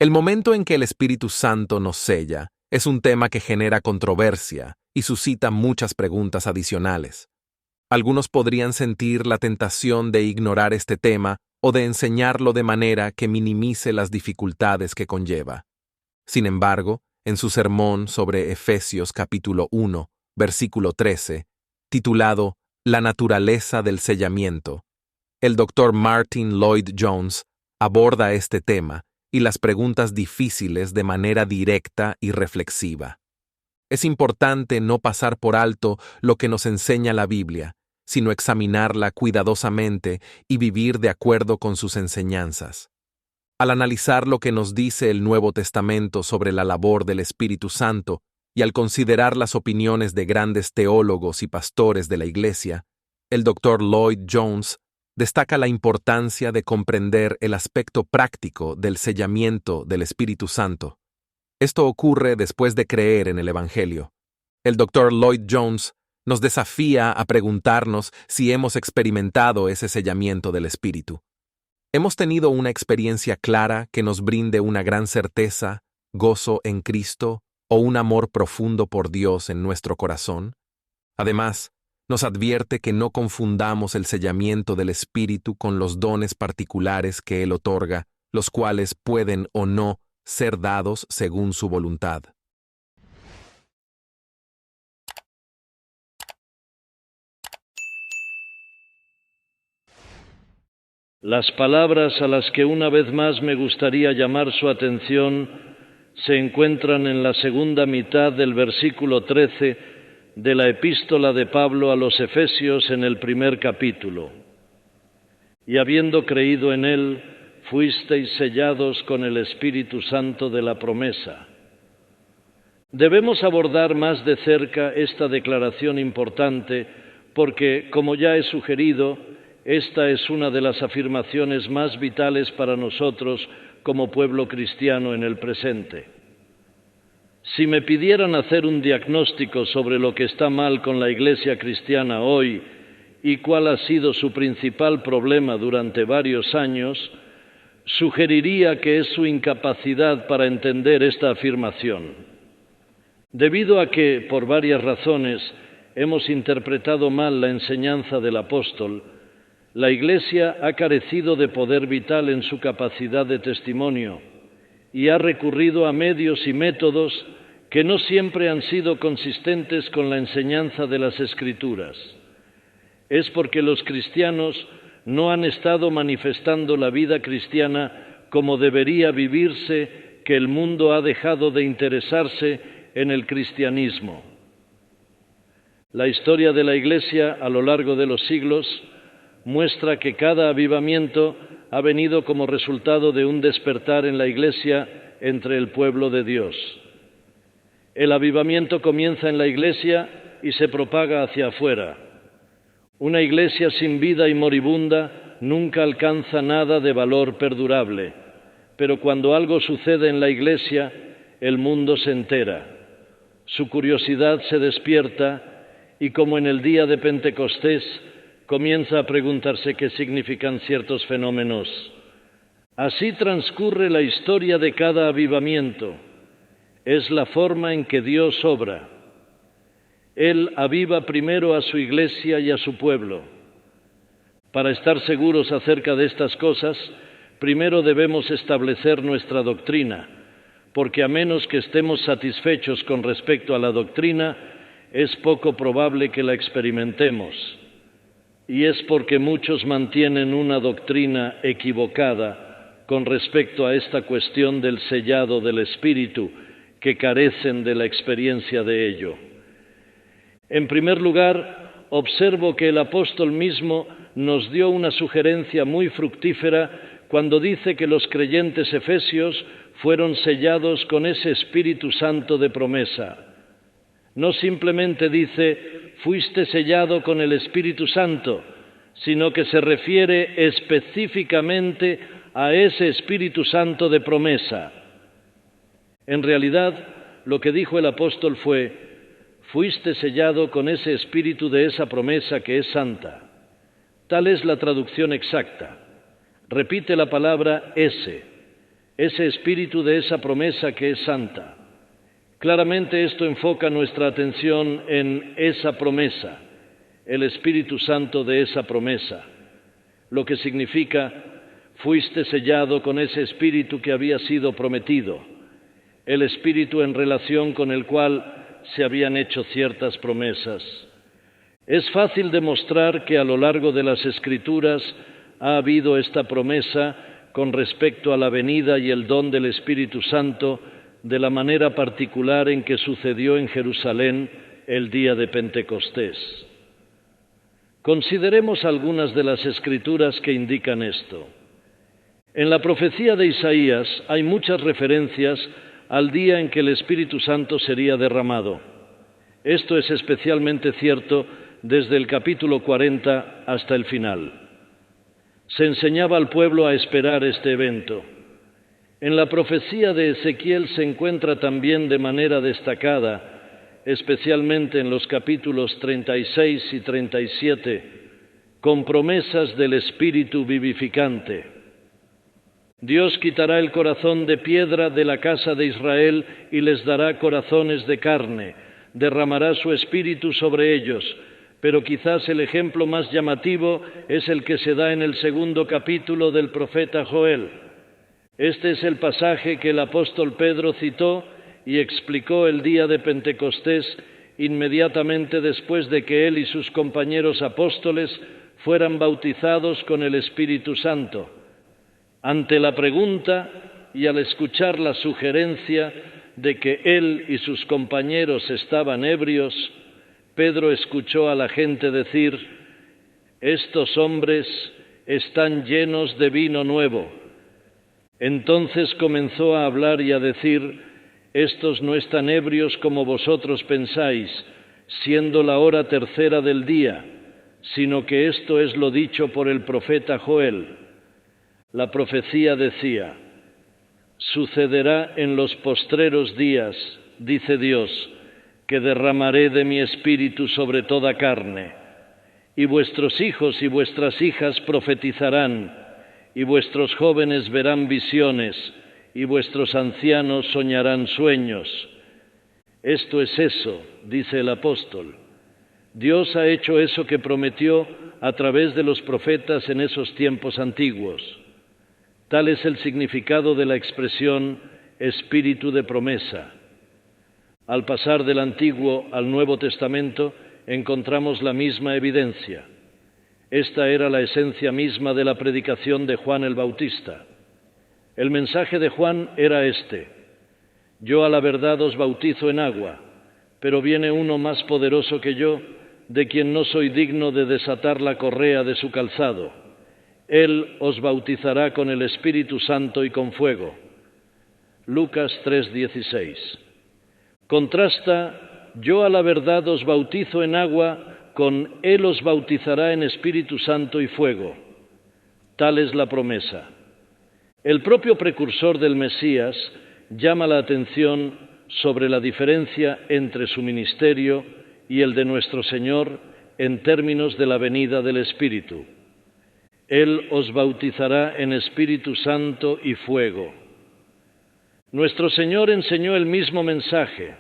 El momento en que el Espíritu Santo nos sella es un tema que genera controversia y suscita muchas preguntas adicionales. Algunos podrían sentir la tentación de ignorar este tema o de enseñarlo de manera que minimice las dificultades que conlleva. Sin embargo, en su sermón sobre Efesios capítulo 1, versículo 13, titulado La naturaleza del sellamiento, el Dr. Martyn Lloyd-Jones aborda este tema y las preguntas difíciles de manera directa y reflexiva. Es importante no pasar por alto lo que nos enseña la Biblia, sino examinarla cuidadosamente y vivir de acuerdo con sus enseñanzas. Al analizar lo que nos dice el Nuevo Testamento sobre la labor del Espíritu Santo y al considerar las opiniones de grandes teólogos y pastores de la Iglesia, el Dr. Lloyd-Jones destaca la importancia de comprender el aspecto práctico del sellamiento del Espíritu Santo. Esto ocurre después de creer en el Evangelio. El Dr. Lloyd-Jones nos desafía a preguntarnos si hemos experimentado ese sellamiento del Espíritu. ¿Hemos tenido una experiencia clara que nos brinde una gran certeza, gozo en Cristo o un amor profundo por Dios en nuestro corazón? Además, nos advierte que no confundamos el sellamiento del Espíritu con los dones particulares que Él otorga, los cuales pueden o no ser dados según su voluntad. Las palabras a las que una vez más me gustaría llamar su atención se encuentran en la segunda mitad del versículo 13 de la epístola de Pablo a los Efesios en el primer capítulo. Y habiendo creído en Él, fuisteis sellados con el Espíritu Santo de la promesa. Debemos abordar más de cerca esta declaración importante porque, como ya he sugerido, esta es una de las afirmaciones más vitales para nosotros como pueblo cristiano en el presente. Si me pidieran hacer un diagnóstico sobre lo que está mal con la Iglesia cristiana hoy y cuál ha sido su principal problema durante varios años, sugeriría que es su incapacidad para entender esta afirmación. Debido a que, por varias razones, hemos interpretado mal la enseñanza del apóstol, la Iglesia ha carecido de poder vital en su capacidad de testimonio y ha recurrido a medios y métodos que no siempre han sido consistentes con la enseñanza de las Escrituras. Es porque los cristianos no han estado manifestando la vida cristiana como debería vivirse, que el mundo ha dejado de interesarse en el cristianismo. La historia de la Iglesia a lo largo de los siglos muestra que cada avivamiento ha venido como resultado de un despertar en la Iglesia entre el pueblo de Dios. El avivamiento comienza en la Iglesia y se propaga hacia afuera. Una Iglesia sin vida y moribunda nunca alcanza nada de valor perdurable, pero cuando algo sucede en la Iglesia, el mundo se entera. Su curiosidad se despierta y, como en el día de Pentecostés, comienza a preguntarse qué significan ciertos fenómenos. Así transcurre la historia de cada avivamiento. Es la forma en que Dios obra. Él aviva primero a su Iglesia y a su pueblo. Para estar seguros acerca de estas cosas, primero debemos establecer nuestra doctrina, porque a menos que estemos satisfechos con respecto a la doctrina, es poco probable que la experimentemos. Y es porque muchos mantienen una doctrina equivocada con respecto a esta cuestión del sellado del Espíritu, que carecen de la experiencia de ello. En primer lugar, observo que el apóstol mismo nos dio una sugerencia muy fructífera cuando dice que los creyentes efesios fueron sellados con ese Espíritu Santo de promesa. No simplemente dice, fuiste sellado con el Espíritu Santo, sino que se refiere específicamente a ese Espíritu Santo de promesa. En realidad, lo que dijo el apóstol fue, fuiste sellado con ese espíritu de esa promesa que es santa. Tal es la traducción exacta. Repite la palabra ese. ese espíritu de esa promesa que es santa. Claramente esto enfoca nuestra atención en esa promesa, el Espíritu Santo de esa promesa, lo que significa, fuiste sellado con ese espíritu que había sido prometido, el espíritu en relación con el cual se habían hecho ciertas promesas. Es fácil demostrar que a lo largo de las Escrituras ha habido esta promesa con respecto a la venida y el don del Espíritu Santo de la manera particular en que sucedió en Jerusalén el día de Pentecostés. Consideremos algunas de las Escrituras que indican esto. En la profecía de Isaías hay muchas referencias al día en que el Espíritu Santo sería derramado. Esto es especialmente cierto desde el capítulo 40 hasta el final. Se enseñaba al pueblo a esperar este evento. En la profecía de Ezequiel se encuentra también de manera destacada, especialmente en los capítulos 36 y 37, con promesas del Espíritu vivificante. Dios quitará el corazón de piedra de la casa de Israel y les dará corazones de carne, derramará su Espíritu sobre ellos, pero quizás el ejemplo más llamativo es el que se da en el segundo capítulo del profeta Joel. Este es el pasaje que el apóstol Pedro citó y explicó el día de Pentecostés inmediatamente después de que él y sus compañeros apóstoles fueran bautizados con el Espíritu Santo. Ante la pregunta y al escuchar la sugerencia de que él y sus compañeros estaban ebrios, Pedro escuchó a la gente decir: «Estos hombres están llenos de vino nuevo». Entonces comenzó a hablar y a decir: «Estos no están ebrios como vosotros pensáis, siendo la hora tercera del día, sino que esto es lo dicho por el profeta Joel». La profecía decía: «Sucederá en los postreros días, dice Dios, que derramaré de mi espíritu sobre toda carne, y vuestros hijos y vuestras hijas profetizarán, y vuestros jóvenes verán visiones, y vuestros ancianos soñarán sueños». Esto es eso, dice el apóstol. Dios ha hecho eso que prometió a través de los profetas en esos tiempos antiguos. Tal es el significado de la expresión espíritu de promesa. Al pasar del Antiguo al Nuevo Testamento encontramos la misma evidencia. Esta era la esencia misma de la predicación de Juan el Bautista. El mensaje de Juan era este: «Yo a la verdad os bautizo en agua, pero viene uno más poderoso que yo, de quien no soy digno de desatar la correa de su calzado. Él os bautizará con el Espíritu Santo y con fuego». Lucas 3:16. Contrasta «yo a la verdad os bautizo en agua» con «Él os bautizará en Espíritu Santo y fuego». Tal es la promesa. El propio precursor del Mesías llama la atención sobre la diferencia entre su ministerio y el de nuestro Señor en términos de la venida del Espíritu. Él os bautizará en Espíritu Santo y fuego. Nuestro Señor enseñó el mismo mensaje.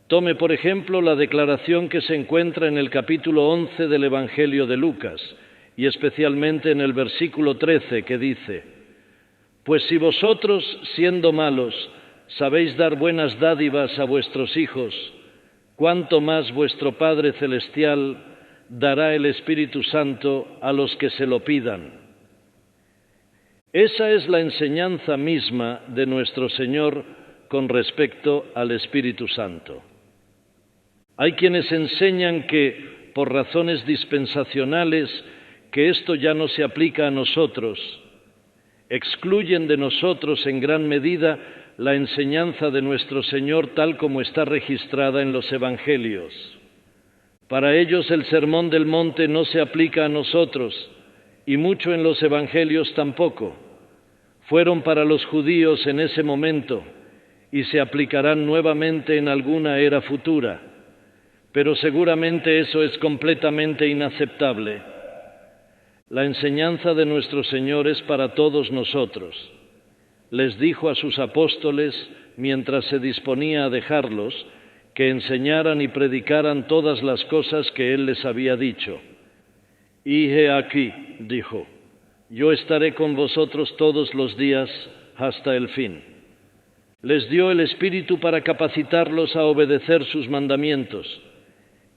Tome, por ejemplo, la declaración que se encuentra en el capítulo 11 del Evangelio de Lucas, y especialmente en el versículo 13, que dice: «Pues si vosotros, siendo malos, sabéis dar buenas dádivas a vuestros hijos, cuánto más vuestro Padre Celestial dará el Espíritu Santo a los que se lo pidan». Esa es la enseñanza misma de nuestro Señor con respecto al Espíritu Santo. Hay quienes enseñan que, por razones dispensacionales, que esto ya no se aplica a nosotros. Excluyen de nosotros en gran medida la enseñanza de nuestro Señor tal como está registrada en los Evangelios. Para ellos el Sermón del Monte no se aplica a nosotros, y mucho en los Evangelios tampoco. Fueron para los judíos en ese momento, y se aplicarán nuevamente en alguna era futura. Pero seguramente eso es completamente inaceptable. La enseñanza de nuestro Señor es para todos nosotros. les dijo a sus apóstoles, mientras se disponía a dejarlos, que enseñaran y predicaran todas las cosas que él les había dicho. Y he aquí, dijo, yo estaré con vosotros todos los días hasta el fin. Les dio el Espíritu para capacitarlos a obedecer sus mandamientos,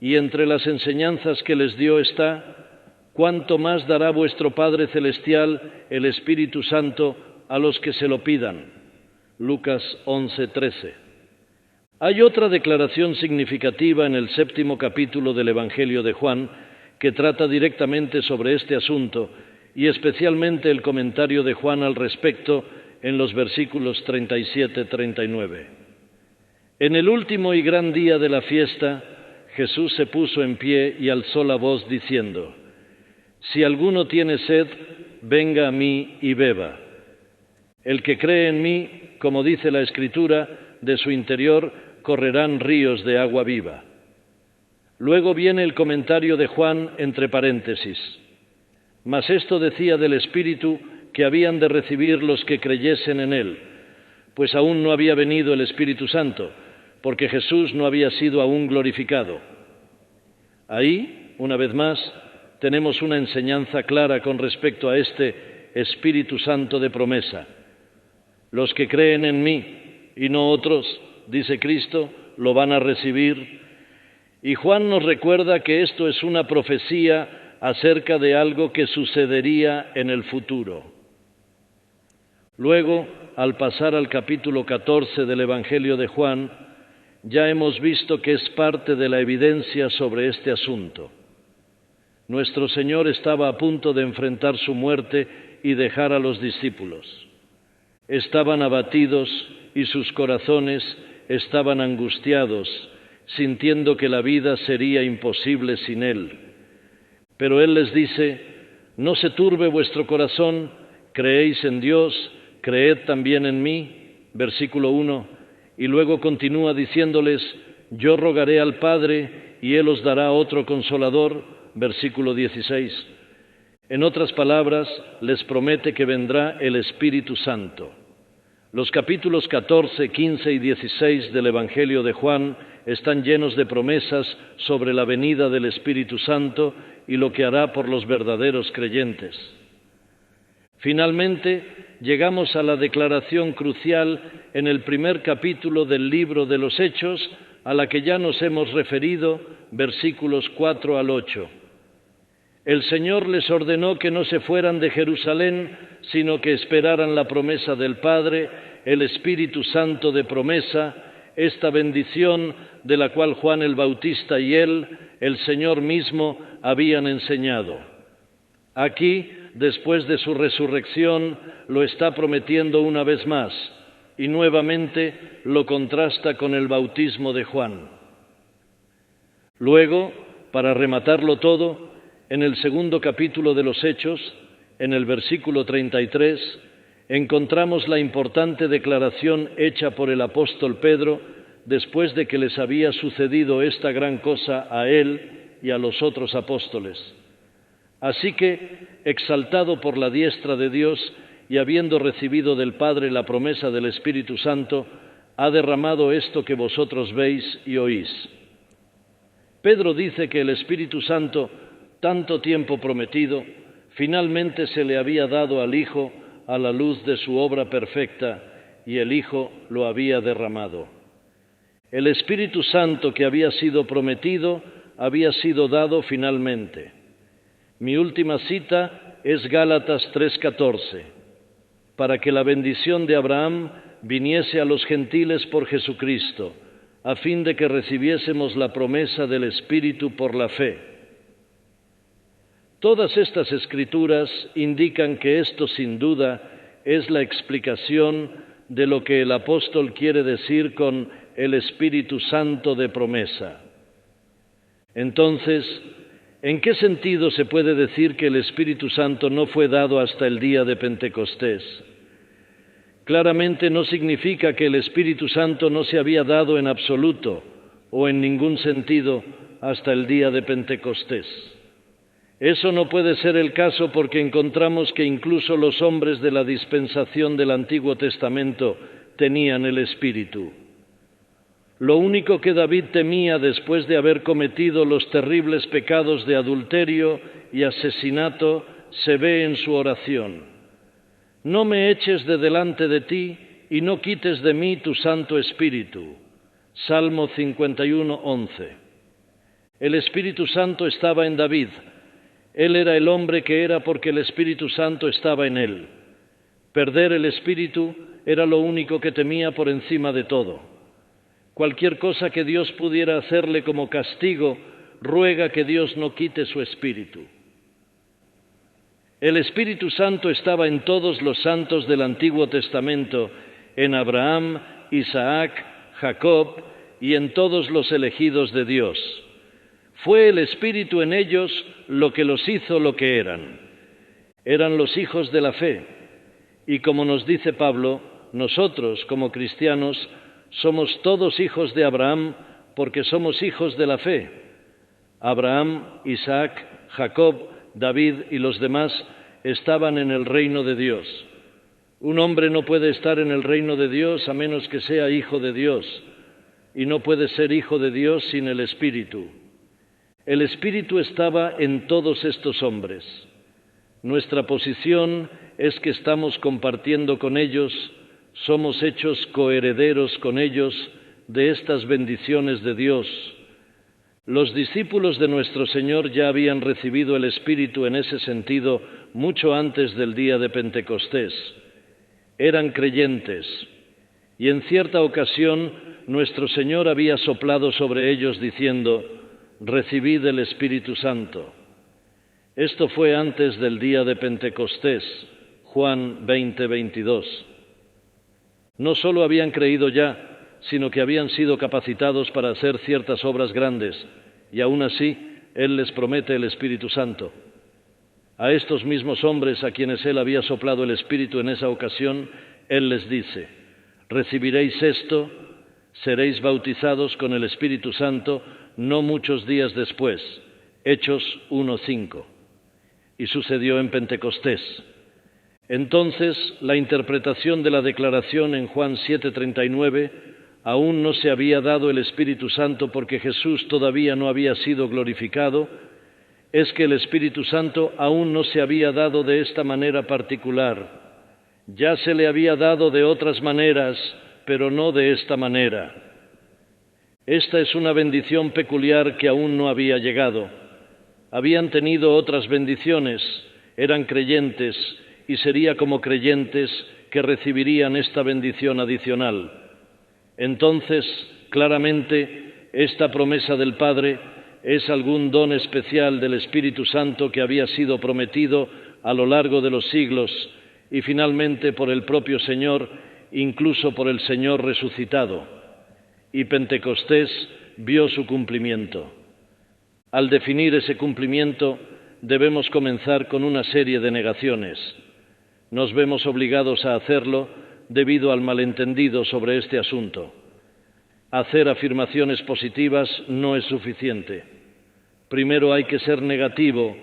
y entre las enseñanzas que les dio está: ¿cuánto más dará vuestro Padre Celestial el Espíritu Santo a los que se lo pidan? Lucas 11:13. Hay otra declaración significativa en el 7º capítulo del Evangelio de Juan que trata directamente sobre este asunto, y especialmente el comentario de Juan al respecto en los versículos 37-39. En el último y gran día de la fiesta, Jesús se puso en pie y alzó la voz diciendo: Si alguno tiene sed, venga a mí y beba. El que cree en mí, como dice la Escritura, de su interior correrán ríos de agua viva. Luego viene el comentario de Juan entre paréntesis: Mas esto decía del Espíritu que habían de recibir los que creyesen en él, pues aún no había venido el Espíritu Santo, porque Jesús no había sido aún glorificado. Ahí, una vez más, tenemos una enseñanza clara con respecto a este Espíritu Santo de promesa. Los que creen en mí y no otros, dice Cristo, lo van a recibir. Y Juan nos recuerda que esto es una profecía acerca de algo que sucedería en el futuro. Luego, al pasar al capítulo 14 del Evangelio de Juan, ya hemos visto que es parte de la evidencia sobre este asunto. Nuestro Señor estaba a punto de enfrentar su muerte y dejar a los discípulos. Estaban abatidos y sus corazones estaban angustiados, sintiendo que la vida sería imposible sin Él. Pero Él les dice: no se turbe vuestro corazón, creéis en Dios, creed también en mí, versículo 1, y luego continúa diciéndoles: yo rogaré al Padre y Él os dará otro Consolador, versículo 16. En otras palabras, les promete que vendrá el Espíritu Santo. Los capítulos 14, 15 y 16 del Evangelio de Juan están llenos de promesas sobre la venida del Espíritu Santo y lo que hará por los verdaderos creyentes. Finalmente, llegamos a la declaración crucial en el primer capítulo del libro de los Hechos, a la que ya nos hemos referido, versículos 4 al 8. El Señor les ordenó que no se fueran de Jerusalén, sino que esperaran la promesa del Padre, el Espíritu Santo de promesa, esta bendición de la cual Juan el Bautista y él, el Señor mismo, habían enseñado. Aquí, después de su resurrección, lo está prometiendo una vez más, y nuevamente lo contrasta con el bautismo de Juan. Luego, para rematarlo todo, en el 2º capítulo de los Hechos, en el versículo 33, encontramos la importante declaración hecha por el apóstol Pedro después de que les había sucedido esta gran cosa a él y a los otros apóstoles. Así que, exaltado por la diestra de Dios y habiendo recibido del Padre la promesa del Espíritu Santo, ha derramado esto que vosotros veis y oís. Pedro dice que el Espíritu Santo, tanto tiempo prometido, finalmente se le había dado al Hijo a la luz de su obra perfecta, y el Hijo lo había derramado. El Espíritu Santo que había sido prometido había sido dado finalmente. Mi última cita es Gálatas 3:14, para que la bendición de Abraham viniese a los gentiles por Jesucristo, a fin de que recibiésemos la promesa del Espíritu por la fe. Todas estas escrituras indican que esto sin duda es la explicación de lo que el apóstol quiere decir con el Espíritu Santo de promesa. Entonces, ¿en qué sentido se puede decir que el Espíritu Santo no fue dado hasta el día de Pentecostés? Claramente no significa que el Espíritu Santo no se había dado en absoluto o en ningún sentido hasta el día de Pentecostés. Eso no puede ser el caso porque encontramos que incluso los hombres de la dispensación del Antiguo Testamento tenían el Espíritu. Lo único que David temía después de haber cometido los terribles pecados de adulterio y asesinato se ve en su oración. No me eches de delante de ti y no quites de mí tu Santo Espíritu. Salmo 51, 11. El Espíritu Santo estaba en David. Él era el hombre que era porque el Espíritu Santo estaba en él. Perder el Espíritu era lo único que temía por encima de todo. Cualquier cosa que Dios pudiera hacerle como castigo, ruega que Dios no quite su Espíritu. El Espíritu Santo estaba en todos los santos del Antiguo Testamento, en Abraham, Isaac, Jacob y en todos los elegidos de Dios. Fue el Espíritu en ellos lo que los hizo lo que eran. Eran los hijos de la fe. Y como nos dice Pablo, nosotros como cristianos somos todos hijos de Abraham porque somos hijos de la fe. Abraham, Isaac, Jacob, David y los demás estaban en el reino de Dios. Un hombre no puede estar en el reino de Dios a menos que sea hijo de Dios, y no puede ser hijo de Dios sin el Espíritu. El Espíritu estaba en todos estos hombres. Nuestra posición es que estamos compartiendo con ellos, somos hechos coherederos con ellos de estas bendiciones de Dios. Los discípulos de nuestro Señor ya habían recibido el Espíritu en ese sentido mucho antes del día de Pentecostés. Eran creyentes, y en cierta ocasión nuestro Señor había soplado sobre ellos diciendo: recibid el Espíritu Santo. Esto fue antes del día de Pentecostés, Juan 20, 22. No solo habían creído ya, sino que habían sido capacitados para hacer ciertas obras grandes, y aún así Él les promete el Espíritu Santo. A estos mismos hombres a quienes Él había soplado el Espíritu en esa ocasión, Él les dice: recibiréis esto, seréis bautizados con el Espíritu Santo no muchos días después. Hechos 1:5. Y sucedió en Pentecostés. Entonces, la interpretación de la declaración en Juan 7:39, aún no se había dado el Espíritu Santo porque Jesús todavía no había sido glorificado, es que el Espíritu Santo aún no se había dado de esta manera particular. Ya se le había dado de otras maneras, pero no de esta manera. Esta es una bendición peculiar que aún no había llegado. Habían tenido otras bendiciones, eran creyentes, y sería como creyentes que recibirían esta bendición adicional. Entonces, claramente, esta promesa del Padre es algún don especial del Espíritu Santo que había sido prometido a lo largo de los siglos y finalmente por el propio Señor, incluso por el Señor resucitado. Y Pentecostés vio su cumplimiento. Al definir ese cumplimiento, debemos comenzar con una serie de negaciones. Nos vemos obligados a hacerlo debido al malentendido sobre este asunto. Hacer afirmaciones positivas no es suficiente. Primero hay que ser negativo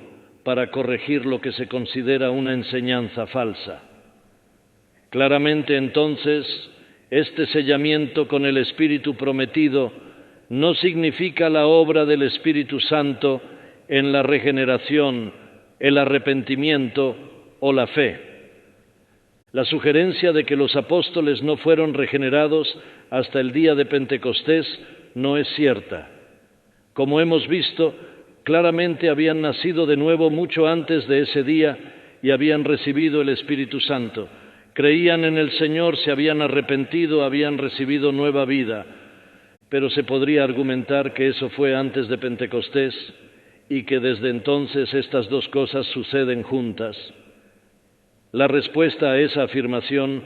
para corregir lo que se considera una enseñanza falsa. Claramente, entonces, este sellamiento con el Espíritu prometido no significa la obra del Espíritu Santo en la regeneración, el arrepentimiento o la fe. La sugerencia de que los apóstoles no fueron regenerados hasta el día de Pentecostés no es cierta. Como hemos visto, claramente habían nacido de nuevo mucho antes de ese día y habían recibido el Espíritu Santo. Creían en el Señor, se habían arrepentido, habían recibido nueva vida. Pero se podría argumentar que eso fue antes de Pentecostés y que desde entonces estas dos cosas suceden juntas. La respuesta a esa afirmación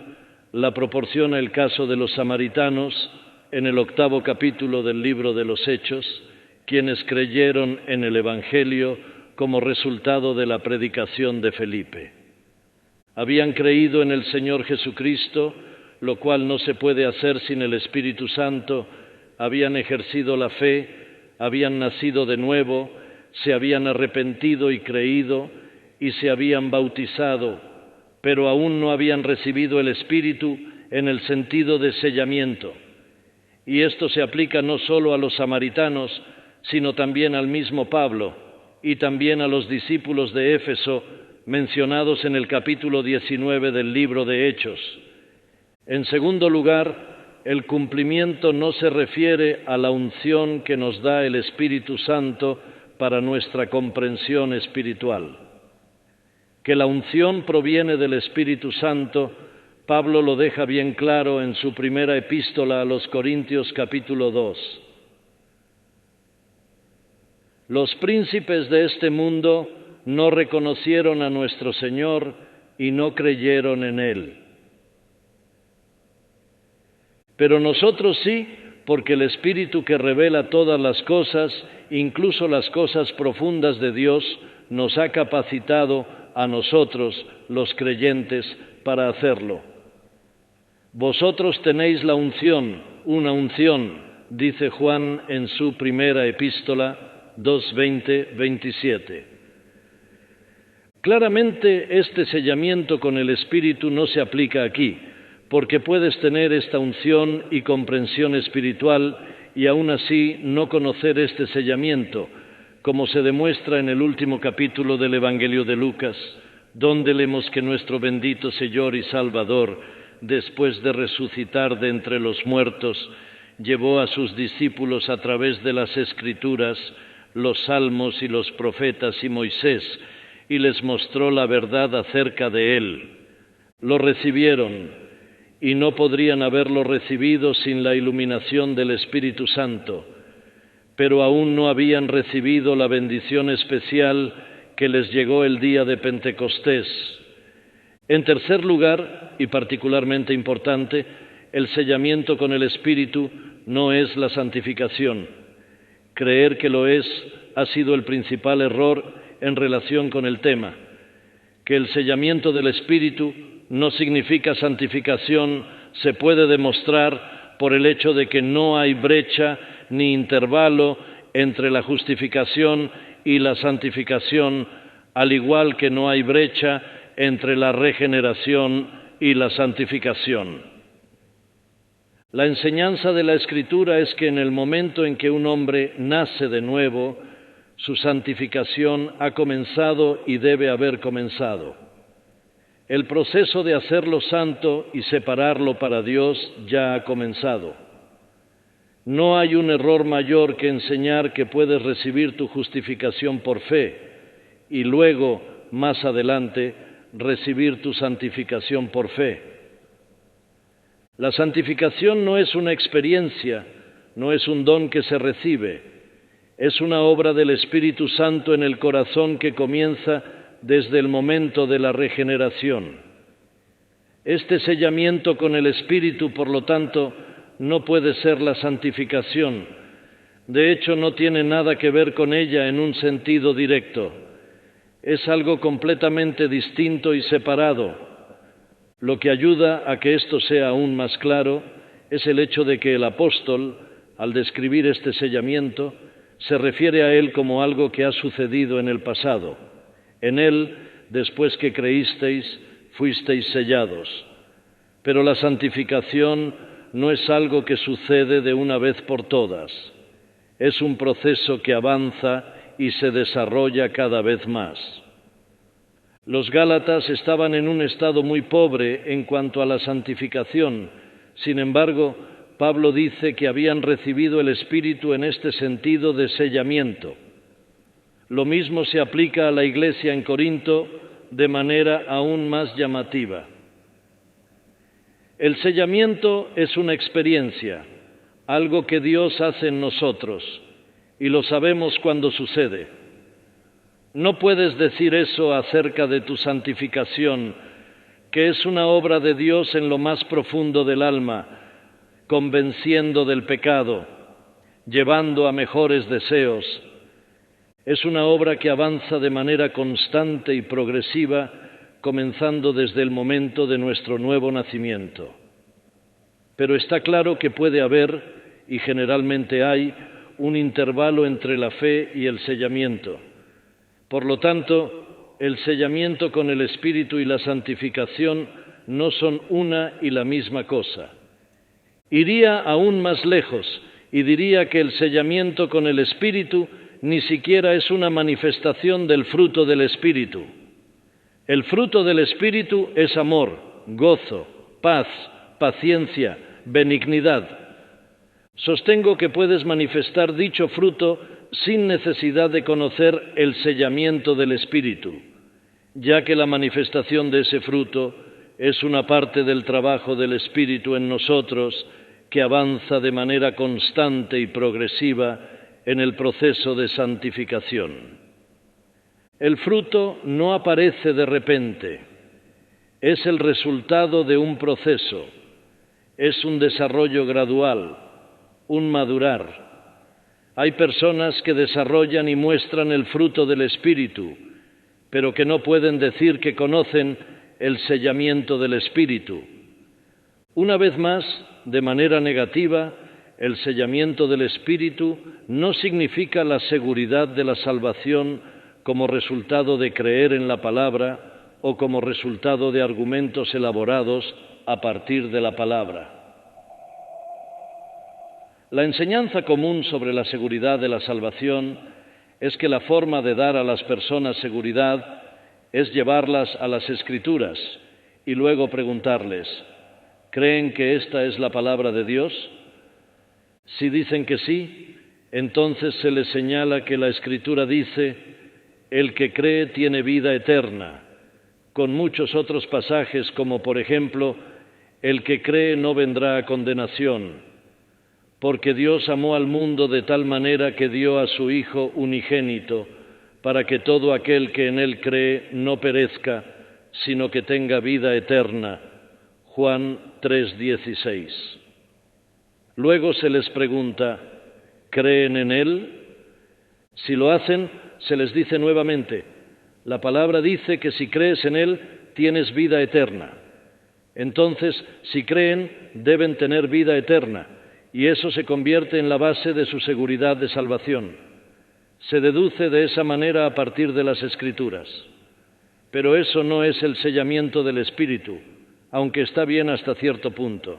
la proporciona el caso de los samaritanos en el 8º capítulo del libro de los Hechos, quienes creyeron en el Evangelio como resultado de la predicación de Felipe. Habían creído en el Señor Jesucristo, lo cual no se puede hacer sin el Espíritu Santo, habían ejercido la fe, habían nacido de nuevo, se habían arrepentido y creído y se habían bautizado, pero aún no habían recibido el Espíritu en el sentido de sellamiento. Y esto se aplica no solo a los samaritanos, sino también al mismo Pablo y también a los discípulos de Éfeso mencionados en el capítulo 19 del libro de Hechos. En segundo lugar, el cumplimiento no se refiere a la unción que nos da el Espíritu Santo para nuestra comprensión espiritual. Que la unción proviene del Espíritu Santo, Pablo lo deja bien claro en su primera epístola a los Corintios capítulo 2. Los príncipes de este mundo no reconocieron a nuestro Señor y no creyeron en Él. Pero nosotros sí, porque el Espíritu que revela todas las cosas, incluso las cosas profundas de Dios, nos ha capacitado a nosotros, los creyentes, para hacerlo. Vosotros tenéis la unción, una unción, dice Juan en su primera epístola 2:20-27. Claramente este sellamiento con el Espíritu no se aplica aquí, porque puedes tener esta unción y comprensión espiritual y aún así no conocer este sellamiento, como se demuestra en el último capítulo del Evangelio de Lucas, donde leemos que nuestro bendito Señor y Salvador, después de resucitar de entre los muertos, llevó a sus discípulos a través de las Escrituras, los Salmos y los profetas y Moisés, y les mostró la verdad acerca de Él. Lo recibieron, y no podrían haberlo recibido sin la iluminación del Espíritu Santo, pero aún no habían recibido la bendición especial que les llegó el día de Pentecostés. En tercer lugar, y particularmente importante, el sellamiento con el Espíritu no es la santificación. Creer que lo es ha sido el principal error en relación con el tema. Que el sellamiento del Espíritu no significa santificación se puede demostrar por el hecho de que no hay brecha ni intervalo entre la justificación y la santificación, al igual que no hay brecha entre la regeneración y la santificación. La enseñanza de la Escritura es que en el momento en que un hombre nace de nuevo, su santificación ha comenzado y debe haber comenzado. El proceso de hacerlo santo y separarlo para Dios ya ha comenzado. No hay un error mayor que enseñar que puedes recibir tu justificación por fe y luego, más adelante, recibir tu santificación por fe. La santificación no es una experiencia, no es un don que se recibe, es una obra del Espíritu Santo en el corazón que comienza desde el momento de la regeneración. Este sellamiento con el Espíritu, por lo tanto, no puede ser la santificación. De hecho, no tiene nada que ver con ella en un sentido directo. Es algo completamente distinto y separado. Lo que ayuda a que esto sea aún más claro es el hecho de que el apóstol, al describir este sellamiento, se refiere a él como algo que ha sucedido en el pasado. En él, después que creísteis, fuisteis sellados. Pero la santificación no es algo que sucede de una vez por todas. Es un proceso que avanza y se desarrolla cada vez más. Los Gálatas estaban en un estado muy pobre en cuanto a la santificación. Sin embargo, Pablo dice que habían recibido el Espíritu en este sentido de sellamiento. Lo mismo se aplica a la iglesia en Corinto de manera aún más llamativa. El sellamiento es una experiencia, algo que Dios hace en nosotros, y lo sabemos cuando sucede. No puedes decir eso acerca de tu santificación, que es una obra de Dios en lo más profundo del alma, convenciendo del pecado, llevando a mejores deseos. Es una obra que avanza de manera constante y progresiva, comenzando desde el momento de nuestro nuevo nacimiento. Pero está claro que puede haber, y generalmente hay, un intervalo entre la fe y el sellamiento. Por lo tanto, el sellamiento con el Espíritu y la santificación no son una y la misma cosa. Iría aún más lejos y diría que el sellamiento con el Espíritu ni siquiera es una manifestación del fruto del Espíritu. El fruto del Espíritu es amor, gozo, paz, paciencia, benignidad. Sostengo que puedes manifestar dicho fruto sin necesidad de conocer el sellamiento del Espíritu, ya que la manifestación de ese fruto es una parte del trabajo del Espíritu en nosotros que avanza de manera constante y progresiva en el proceso de santificación. El fruto no aparece de repente, es el resultado de un proceso, es un desarrollo gradual, un madurar. Hay personas que desarrollan y muestran el fruto del Espíritu, pero que no pueden decir que conocen el sellamiento del Espíritu. Una vez más, de manera negativa, el sellamiento del Espíritu no significa la seguridad de la salvación como resultado de creer en la palabra o como resultado de argumentos elaborados a partir de la palabra. La enseñanza común sobre la seguridad de la salvación es que la forma de dar a las personas seguridad es llevarlas a las Escrituras y luego preguntarles: ¿creen que esta es la palabra de Dios? Si dicen que sí, entonces se les señala que la Escritura dice: el que cree tiene vida eterna, con muchos otros pasajes como por ejemplo: el que cree no vendrá a condenación, porque Dios amó al mundo de tal manera que dio a su Hijo unigénito, para que todo aquel que en Él cree no perezca, sino que tenga vida eterna. Juan 3:16. Luego se les pregunta: ¿creen en Él? Si lo hacen, se les dice nuevamente: la palabra dice que si crees en Él, tienes vida eterna. Entonces, si creen, deben tener vida eterna, y eso se convierte en la base de su seguridad de salvación. Se deduce de esa manera a partir de las Escrituras. Pero eso no es el sellamiento del Espíritu, aunque está bien hasta cierto punto.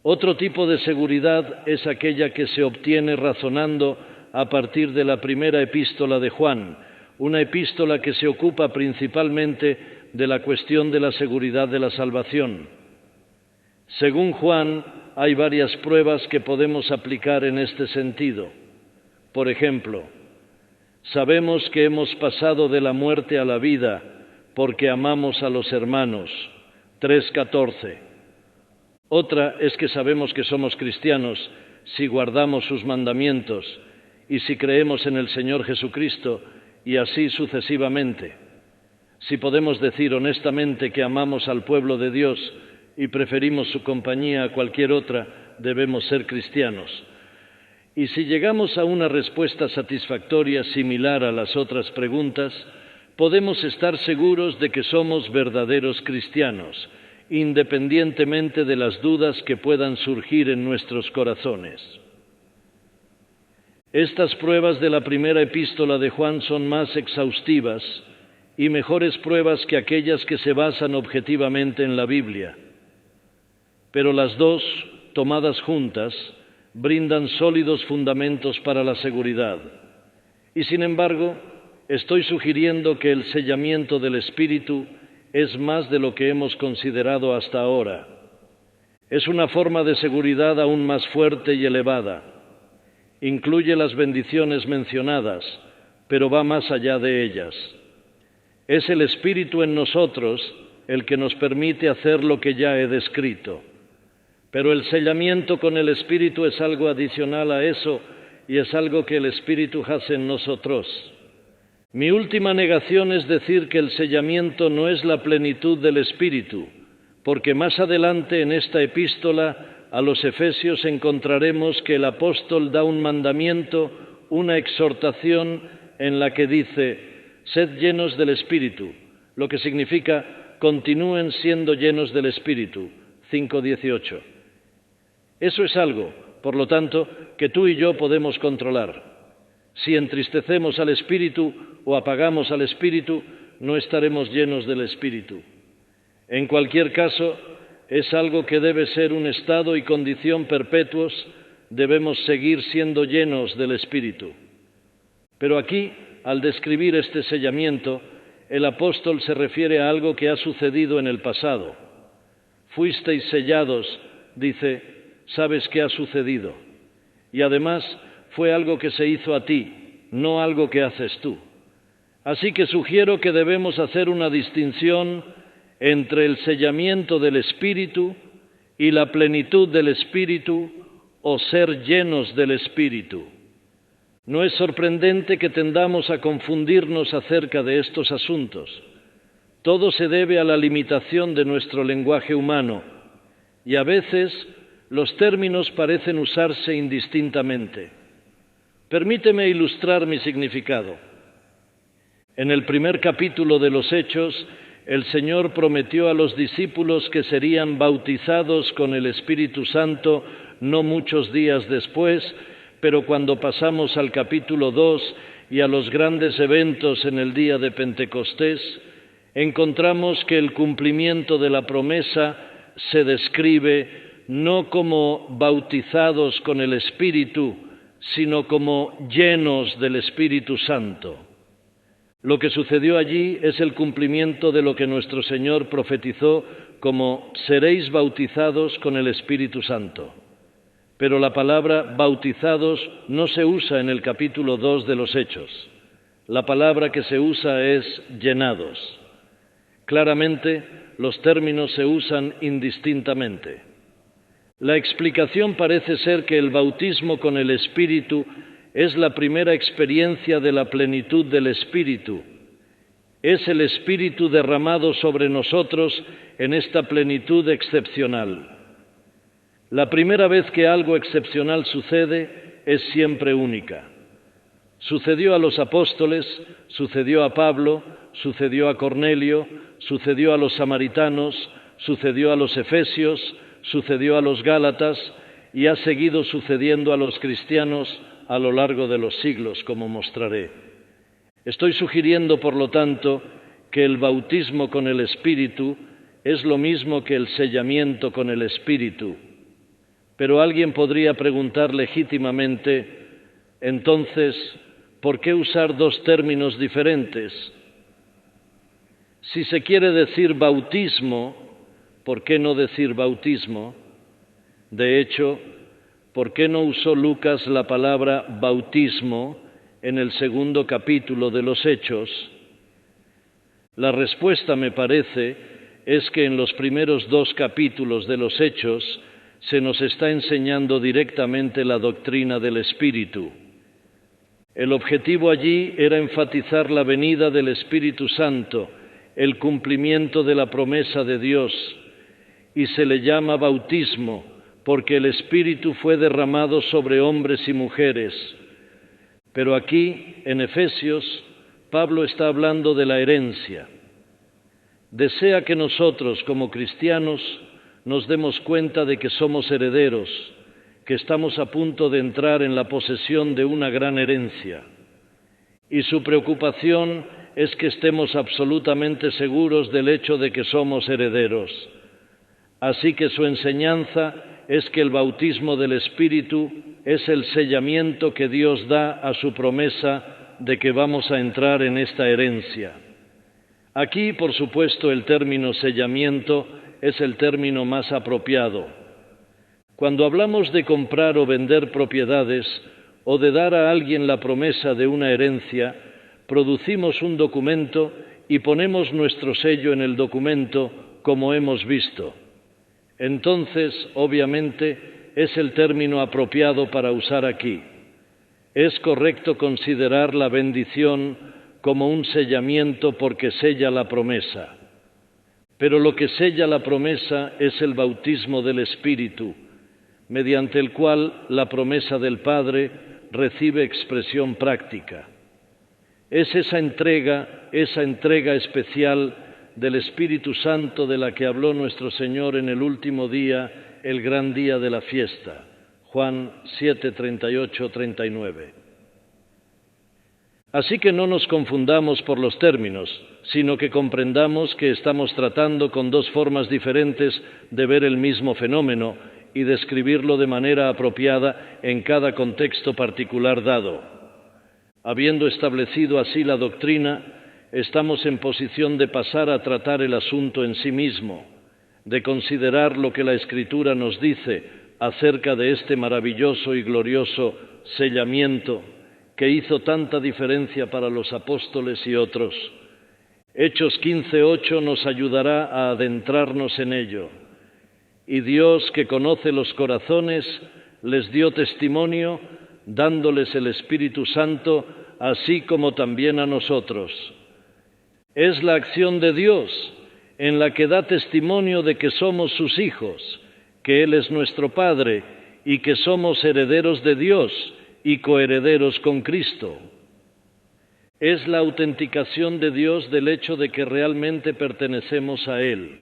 Otro tipo de seguridad es aquella que se obtiene razonando a partir de la primera epístola de Juan, una epístola que se ocupa principalmente de la cuestión de la seguridad de la salvación. Según Juan, hay varias pruebas que podemos aplicar en este sentido. Por ejemplo, sabemos que hemos pasado de la muerte a la vida porque amamos a los hermanos. 3:14. Otra es que sabemos que somos cristianos si guardamos sus mandamientos y si creemos en el Señor Jesucristo, y así sucesivamente. Si podemos decir honestamente que amamos al pueblo de Dios y preferimos su compañía a cualquier otra, debemos ser cristianos. Y si llegamos a una respuesta satisfactoria similar a las otras preguntas, podemos estar seguros de que somos verdaderos cristianos, independientemente de las dudas que puedan surgir en nuestros corazones. Estas pruebas de la primera epístola de Juan son más exhaustivas y mejores pruebas que aquellas que se basan objetivamente en la Biblia. Pero las dos, tomadas juntas, brindan sólidos fundamentos para la seguridad. Y sin embargo, estoy sugiriendo que el sellamiento del Espíritu es más de lo que hemos considerado hasta ahora. Es una forma de seguridad aún más fuerte y elevada. Incluye las bendiciones mencionadas, pero va más allá de ellas. Es el Espíritu en nosotros el que nos permite hacer lo que ya he descrito. Pero el sellamiento con el Espíritu es algo adicional a eso y es algo que el Espíritu hace en nosotros. Mi última negación es decir que el sellamiento no es la plenitud del Espíritu, porque más adelante en esta epístola a los Efesios encontraremos que el apóstol da un mandamiento, una exhortación en la que dice: sed llenos del Espíritu, lo que significa continúen siendo llenos del Espíritu, 5:18. Eso es algo, por lo tanto, que tú y yo podemos controlar. Si entristecemos al Espíritu o apagamos al Espíritu, no estaremos llenos del Espíritu. En cualquier caso, es algo que debe ser un estado y condición perpetuos, debemos seguir siendo llenos del Espíritu. Pero aquí, al describir este sellamiento, el apóstol se refiere a algo que ha sucedido en el pasado. Fuisteis sellados, dice, sabes qué ha sucedido. Y además fue algo que se hizo a ti, no algo que haces tú. Así que sugiero que debemos hacer una distinción entre el sellamiento del Espíritu y la plenitud del Espíritu o ser llenos del Espíritu. No es sorprendente que tendamos a confundirnos acerca de estos asuntos. Todo se debe a la limitación de nuestro lenguaje humano y a veces los términos parecen usarse indistintamente. Permíteme ilustrar mi significado. En el primer capítulo de los Hechos, el Señor prometió a los discípulos que serían bautizados con el Espíritu Santo no muchos días después, pero cuando pasamos al capítulo 2 y a los grandes eventos en el día de Pentecostés, encontramos que el cumplimiento de la promesa se describe no como bautizados con el Espíritu, sino como llenos del Espíritu Santo. Lo que sucedió allí es el cumplimiento de lo que nuestro Señor profetizó como seréis bautizados con el Espíritu Santo. Pero la palabra bautizados no se usa en el capítulo 2 de los Hechos. La palabra que se usa es llenados. Claramente, los términos se usan indistintamente. La explicación parece ser que el bautismo con el Espíritu es la primera experiencia de la plenitud del Espíritu. Es el Espíritu derramado sobre nosotros en esta plenitud excepcional. La primera vez que algo excepcional sucede es siempre única. Sucedió a los apóstoles, sucedió a Pablo, sucedió a Cornelio, sucedió a los samaritanos, sucedió a los efesios, sucedió a los gálatas y ha seguido sucediendo a los cristianos a lo largo de los siglos, como mostraré. Estoy sugiriendo, por lo tanto, que el bautismo con el Espíritu es lo mismo que el sellamiento con el Espíritu. Pero alguien podría preguntar legítimamente, entonces, ¿por qué usar dos términos diferentes? Si se quiere decir bautismo, ¿por qué no decir bautismo? De hecho, ¿por qué no usó Lucas la palabra bautismo en el segundo capítulo de los Hechos? La respuesta, me parece, es que en los primeros dos capítulos de los Hechos se nos está enseñando directamente la doctrina del Espíritu. El objetivo allí era enfatizar la venida del Espíritu Santo, el cumplimiento de la promesa de Dios, y se le llama bautismo porque el Espíritu fue derramado sobre hombres y mujeres. Pero aquí, en Efesios, Pablo está hablando de la herencia. Desea que nosotros, como cristianos, nos demos cuenta de que somos herederos, que estamos a punto de entrar en la posesión de una gran herencia. Y su preocupación es que estemos absolutamente seguros del hecho de que somos herederos. Así que su enseñanza es que el bautismo del Espíritu es el sellamiento que Dios da a su promesa de que vamos a entrar en esta herencia. Aquí, por supuesto, el término sellamiento es el término más apropiado. Cuando hablamos de comprar o vender propiedades o de dar a alguien la promesa de una herencia, producimos un documento y ponemos nuestro sello en el documento, como hemos visto. Entonces, obviamente, es el término apropiado para usar aquí. Es correcto considerar la bendición como un sellamiento porque sella la promesa. Pero lo que sella la promesa es el bautismo del Espíritu, mediante el cual la promesa del Padre recibe expresión práctica. Es esa entrega especial del Espíritu Santo de la que habló nuestro Señor en el último día, el gran día de la fiesta. Juan 7, 38, 39. Así que no nos confundamos por los términos, sino que comprendamos que estamos tratando con dos formas diferentes de ver el mismo fenómeno y describirlo de manera apropiada en cada contexto particular dado. Habiendo establecido así la doctrina, estamos en posición de pasar a tratar el asunto en sí mismo, de considerar lo que la Escritura nos dice acerca de este maravilloso y glorioso sellamiento que hizo tanta diferencia para los apóstoles y otros. Hechos 15:8 nos ayudará a adentrarnos en ello. Y Dios, que conoce los corazones, les dio testimonio, dándoles el Espíritu Santo, así como también a nosotros. Es la acción de Dios en la que da testimonio de que somos sus hijos, que Él es nuestro Padre y que somos herederos de Dios y coherederos con Cristo. Es la autenticación de Dios del hecho de que realmente pertenecemos a Él.